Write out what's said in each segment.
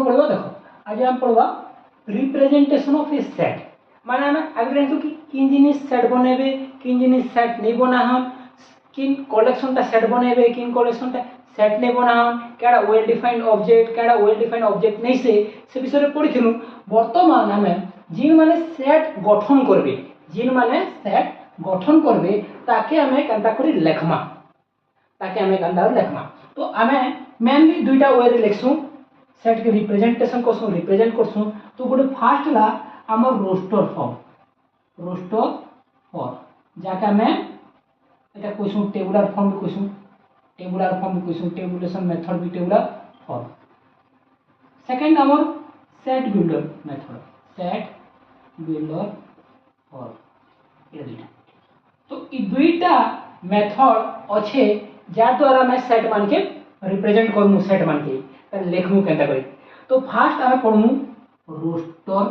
पड़ो देख आज हम पढ़वा रिप्रेजेंटेशन ऑफ ए सेट माने हम आगे जानछु कि किन जिनिस सेट बनेबे किन जिनिस सेट नहीं बना हम किन कलेक्शन ता सेट बनेबे किन कलेक्शन ता सेट नहीं बना हम केडा वेल डिफाइंड ऑब्जेक्ट नहीं से विषय रे पढ़िथिनु वर्तमान हमें जिन माने सेट गठन करबे ताके हमें कंता करी लेखमा तो हमें मेनली दुईटा वे रे लिखसु सेट के रिप्रेजेंटेशन रिप्रेजेंट करसु तो गोटे फास्ट ला हमर रोस्टर फॉर्म जाके हमें एटा कहसु टेबुलर फॉर्म भी कहसु टेबुलेशन मेथड भी टेबुलर फॉर्म सेकंड हमर सेट बिल्डर फॉर्म ये दुईटा तो ई दुईटा मेथड अच्छे जार द्वारा मैं सेट मान के रिप्रेजेंट करमु सेट मान के त लेखमु केनता करी तो फास्ट हमें पढमु रोस्टर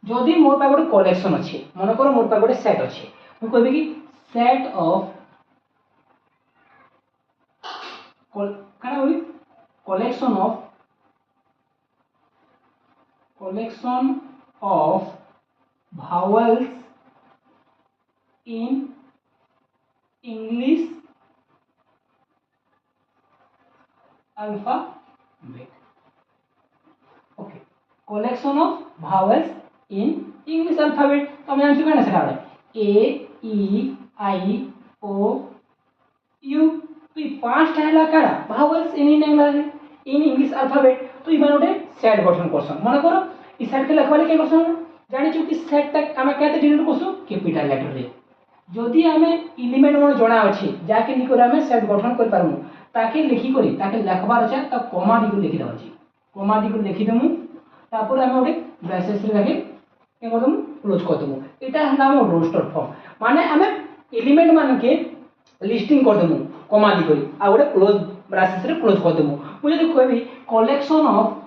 जदि मोर पा गोटे कलेक्शन अच्छे मन कर मोर पा गोटे सेट अच्छे मु कहबी कि सेट ऑफ काना बोली collection of vowels in English alphabet. Okay, collection of vowels in English alphabet. तो मैं आंसर करना सिखा रहा है A E I O U तो ये पांच टाइला काड़ा vowels in English alphabet तो ये बनोटे सेट गठन करसन मन करो ई सेट के लिखवाले के करसन जानि छु कि सेट तक हमें कहते डिनोट करसु कैपिटल लेटर रे जदि हमें एलिमेंट मन जणा अछि जाके नि करे हमें सेट गठन कर पारमु ताके लिखि करी ताके लिखबार अछि त कॉमा दिगु लिखि दउ अछि कॉमा दिगु लिखि दमु तापर हमें ओडे ब्रैसेस रे लागे के करदमु क्लोज कर दमु एटा हला हम रोस्टर फॉर्म माने हमें एलिमेंट मान के लिस्टिंग कर दमु कॉमा दिगु आ ओडे क्लोज ब्रैसेस रे क्लोज कर दमु मु जदि कहबी कलेक्शन ऑफ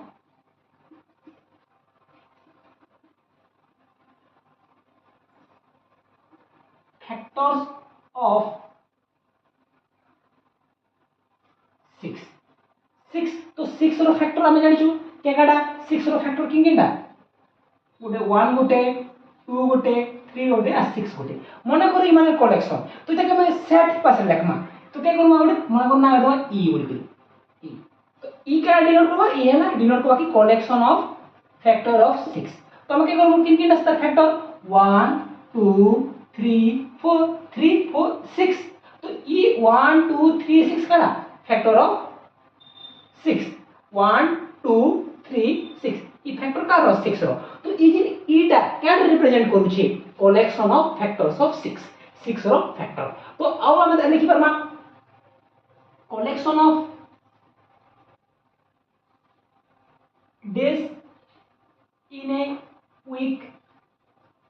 factors of 6 तो 6 रो फैक्टर हमें जानि छु केकाडा 6 रो फैक्टर किंगेडा गोटे 1 गोटे 2 गोटे 3 गोटे आ 6 गोटे मने करी माने कलेक्शन तो इताके मैं सेट पास लिखमा तो के करमा गोटे मने करना दो ई बोल ई तो ई का डिनोट करबा ई है ना डिनोट करबा कि कलेक्शन ऑफ फैक्टर ऑफ 6 तो हम के करबो किन किन स्तर फैक्टर 1 2 3 4 3 4 6 तो ई 1 2 3 6 काडा फैक्टर ऑफ 6 1 2 3 6 ई फैक्टर का रो 6 रो तो ई जे ईटा कैन रिप्रेजेंट करू छी collection of factors of 6 row factor तो अब हम लिखि परमा collection of days in a week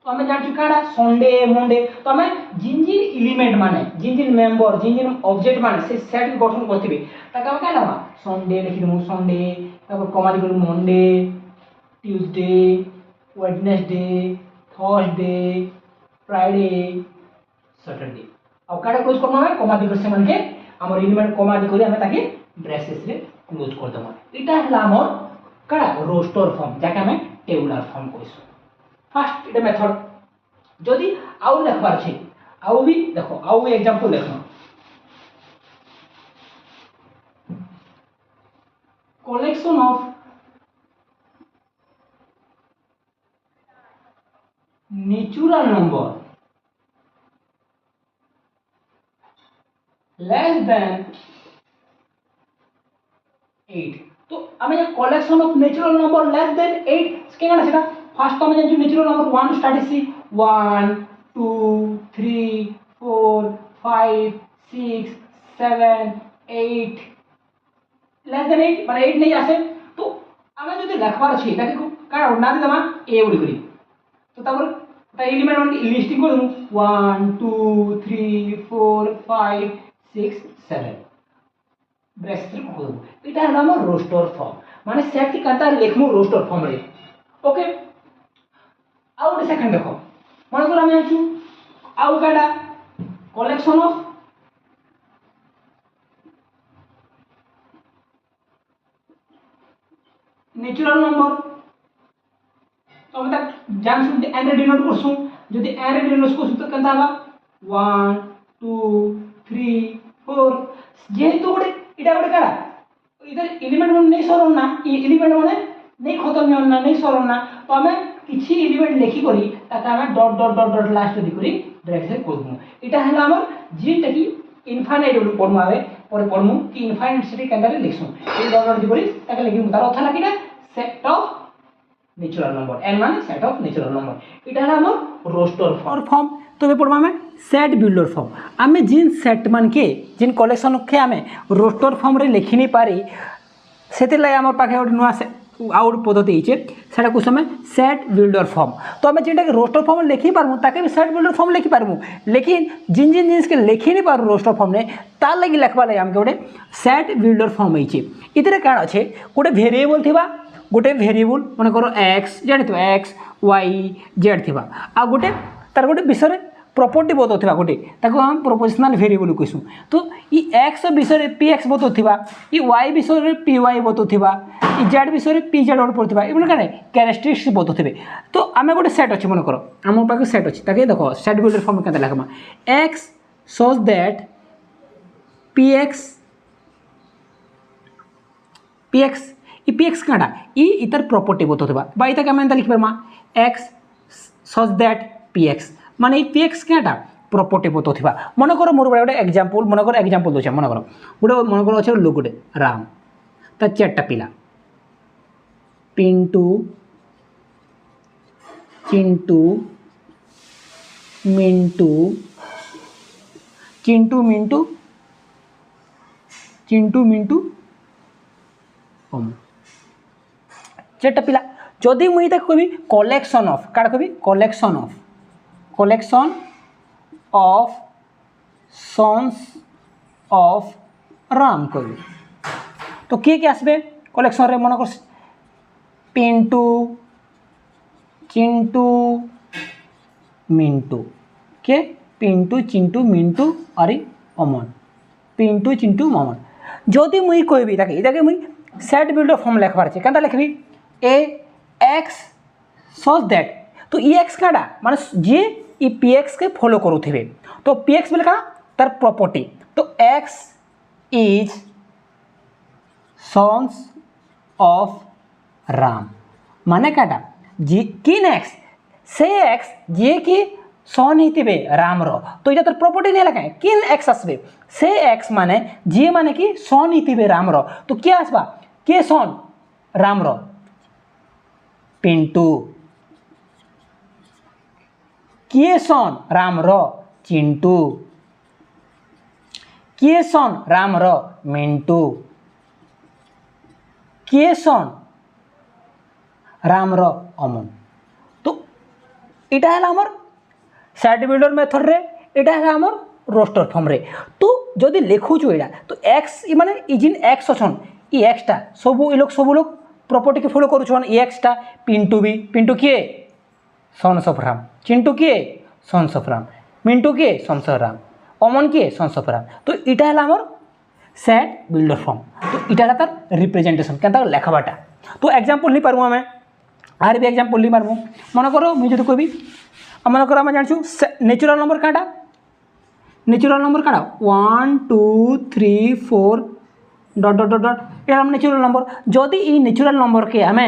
तो हमें जान चुका है संडे मंडे तो हमें जिन जिन एलिमेंट माने जिन जिन मेंबर जिन जिन ऑब्जेक्ट माने से सेट गठन करथिबे ताके हम कहला संडे लिखि दमु संडे तापर कमा दिगु Monday Tuesday Wednesday Thursday Friday Saturday अब काडा क्लोज करना है कमा दिगु से मान के हमर एलिमेंट कमा दिगु हमें ताके ब्रैसेस रे क्लोज कर दमु इटा हला हमर काडा रोस्टर फॉर्म जाके हमें टेबुलर फॉर्म कहसु फर्स्ट इटा मेथड जदि आउ लिखबार छै आउ भी देखो आउ एग्जांपल देखो collection of natural number less than 8 तो हमें collection of natural number less than 8 के काना सेटा फर्स्ट तो मैं नेचुरल नंबर 1 स्टार्ट सी 1 2 3 4 5 6 7 8 लेस देन 8 माने 8 नहीं आसे तो हमें जदि लिखबार छै ताके का ना देमा ए उडी करी तो तापर ता एलिमेंट वन लिस्टिंग कर दूं 1 2 3 4 5 6 7 ब्रैकेट रे को दूं इटा हला हमर रोस्टर फॉर्म माने सेट की कंता लिखमु रोस्टर फॉर्म रे ओके आउ सेकंड देखो मन को हम आछु आउ काडा कलेक्शन ऑफ नेचुरल नंबर तो हम तक जान सुन एन रे डिनोट करसु जदि एन रे डिनोट करसु तो केनता हबा 1 2 3 4 जेहेतु गोटे इटा गोटे काडा इधर एलिमेंट मन नहीं सरन ना एलिमेंट माने नहीं खत्म होन ना नहीं सरन ना तो हमें किछि एलिमेंट लेखि करी ताका हमें dot dot dot dot last दी करी डायरेक्ट से कर दमु इटा हला हमर जेटा की इनफाइनाइट बोली पढमु आवे पर पढमु कि इनफाइनाइट से केनता रे लिखसु ए डॉट डॉट दी करी ताका लिखिमु तार अर्थ लाकिना set of natural number N माने सेट ऑफ नेचुरल नंबर इटा हला हमर रोस्टर फॉर्म तो पढ़वा में सेट बिल्डर फॉर्म आम जिन सेट मान के जिन कलेक्शन के आम रोस्टर फॉर्म रे लिखि नहीं पारी से आम पाखे गोटे नुआ आउट पद्धति है कुछ समय सेट बिल्डर फॉर्म तो आम जेनटा रोस्टर फॉर्म लिखि पारमु ताके भी सेट बिल्डर फॉर्म लिखि पारमु लेकिन जिन जिन जिनिस के लिखि नहीं पारु रोस्टर फॉर्म ने तार लगी लिखवा लगे आमके गोटे सेट बिल्डर फॉर्म होइछे इतरे काण अच्छे गोटे वेरिएबल थिबा गोटे वेरिएबल मन करो एक्स जानिथबा एक्स वाई जेड थिबा आ गोटे तार गोटे विषय प्रॉपर्टी बताउथिबा गोटे ताको हम प्रोपोर्शनल वेरिएबल कहसु तो ई एक्स विषय पी एक्स बताउथिबा ई वाई विषय पी वाई बताउथिबा ई जेड विषय पी जेड पड़ुथिबा एबन काने कैरेक्टरिस्टिक्स बताउथिबे तो आमे गोटे सेट अछि मन करो हम पाके सेट अछि ताके देखो सेट बिल्डर फॉर्म केनता लिखमा x such that P x ई पी एक्स काटा ई इतर प्रॉपर्टी बताउथिबा बा इता केनता लिख परमा x such that P x माने पी एक्स क्या प्रॉपर्टी बताउथिबा मन करो मोर गोटे एग्जांपल मन करो एग्जांपल दोछ मन करो गोटे मन करो अच्छे लोक गोटे राम ता चारटा पिला पिंटू चिंटू मिंटू चिंटू मिंटू चिंटू मिंटू ओम चारटा पिला जदि मुई ताको कहबी कलेक्शन ऑफ काडा कहबी collection of sons of Ram कहबी तो किए आसबे कलेक्शन रे मन कर पिंटू चिंटू मिंटू के पिंटू चिंटू मिंटू अरे अमन पिंटू चिंटू अमन जदि मुई कहबी ताके इताके मुई सेट बिल्डर फॉर्म लिखबार छे केनता लिखबी ए एक्स सच दैट तो ई एक्स काडा माने जे ई पी एक्स के फॉलो करुथिबे तो पी एक्स बोले काना तार प्रॉपर्टी तो x is sons of Ram माने काटा जी किन एक्स से एक्स जे कि सन हिथिबे राम रो तो इटा तार प्रॉपर्टी नहीं लगा किन एक्स आसबे से एक्स माने जे माने कि सन हिथिबे राम रो तो क्या आसबा के सन राम रो पिंटू किए सन राम रो चिंटू किए सन राम रो मिंटू किए सन राम रो अमन तो इटा है हमर सेट बिल्डर मेथड रे इटा है हमर रोस्टर फॉर्म रे तो जदि लिखुछु एडा तो एक्स माने इजिन एक्स अछन ई एक्स टा सब लोग प्रॉपर्टी के फॉलो करूछन ई एक्स टा पिंटू भी पिंटू किए सन्स ऑफ राम चिंटू किए सन्स ऑफ राम मिंटू किए सन्स ऑफ राम अमन किए सन्स ऑफ राम तो इटा है हमर सेट बिल्डर फॉर्म तो इटा तार रिप्रेजेंटेशन केनता लेखबाटा तो एग्जांपल नहीं पारमु हमें आर भी एग्जांपल नहीं पारमु मन करो मुझे तो कहबी मन करो आम जानछु नेचुरल नंबर काटा नेचुरल नंबर काटा 1 2 3 4 डॉट डॉट डॉट डॉट ये नेचुरल नंबर जदि ई नेचुरल नंबर के आम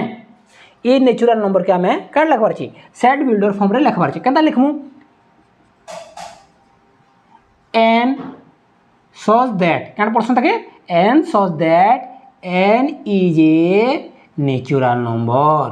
ये नेचुरल नंबर के आम क्या लिखबार छी सेट बिल्डर फॉर्म रे लिखबार छी केनता लिखमु एन सच दैट क्या पर्सन तक n such that n is a natural number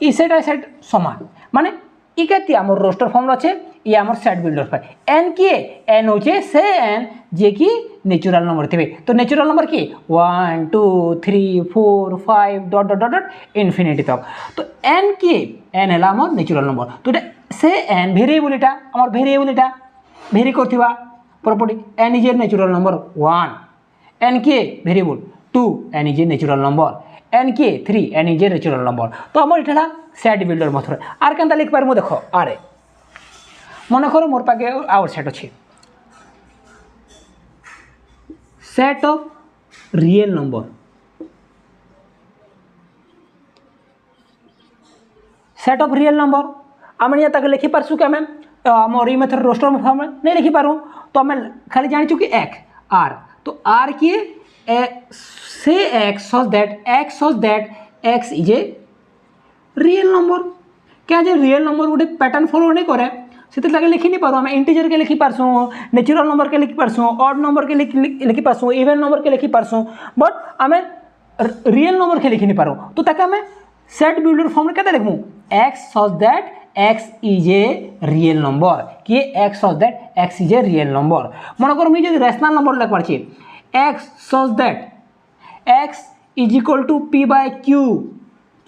ई सेट समान माने ई केती हमर रोस्टर फॉर्म अच्छे ये आमर सेट बिल्डर फाइल एन किए एन होचे से एन जे कि नेचुरल नंबर थे तो नेचुरल नंबर किए 1 2 3 4 5 dot dot dot dot infinity तक तो एन किए एन है आमर नेचुरल नंबर तो से एन वेरिएबल इटा आमर वेरिएबल इटा भेरी करथिबा property N is a natural number 1 N किए variable 2 N is a natural number N किए 3 N is a natural number तो आमर इटा सेट बिल्डर मेथड आर केनता लिख पारमु देखो आरे मन करो मोर पाके आउट सेट अच्छे set of real number. Set of real number आम तक लिखिपारसु कि आम आम ये मेथड रोस्टर फॉर्म नहीं लिखिपारू, तो आम खाली जाचु कि एक आर, तो आर किए से x such that x is a real number. क्या जे रियल नंबर गोटे पैटर्न फॉलो नहीं करे से लिखि नहीं पारू, आम इंटीजर के लिखि पारसु, नेचुरल नंबर के लिखि पारसु, ऑड नंबर के लिखि पारसु, इवन नंबर के लिखि पारसु, बट आम रियल नंबर के लिखि नहीं पारू, तो ताके आम सेट बिल्डर फॉर्म में क्या लिखमु x such that x is a real number, कि x such that x is a real number. मन कर मुझे रेशनल नंबर लिख पार्ची x such that x is equal to p by q,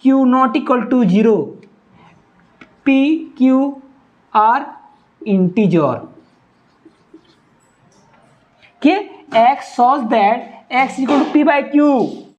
q not equal to 0, p q are integer, कि x such that x equal to p by Q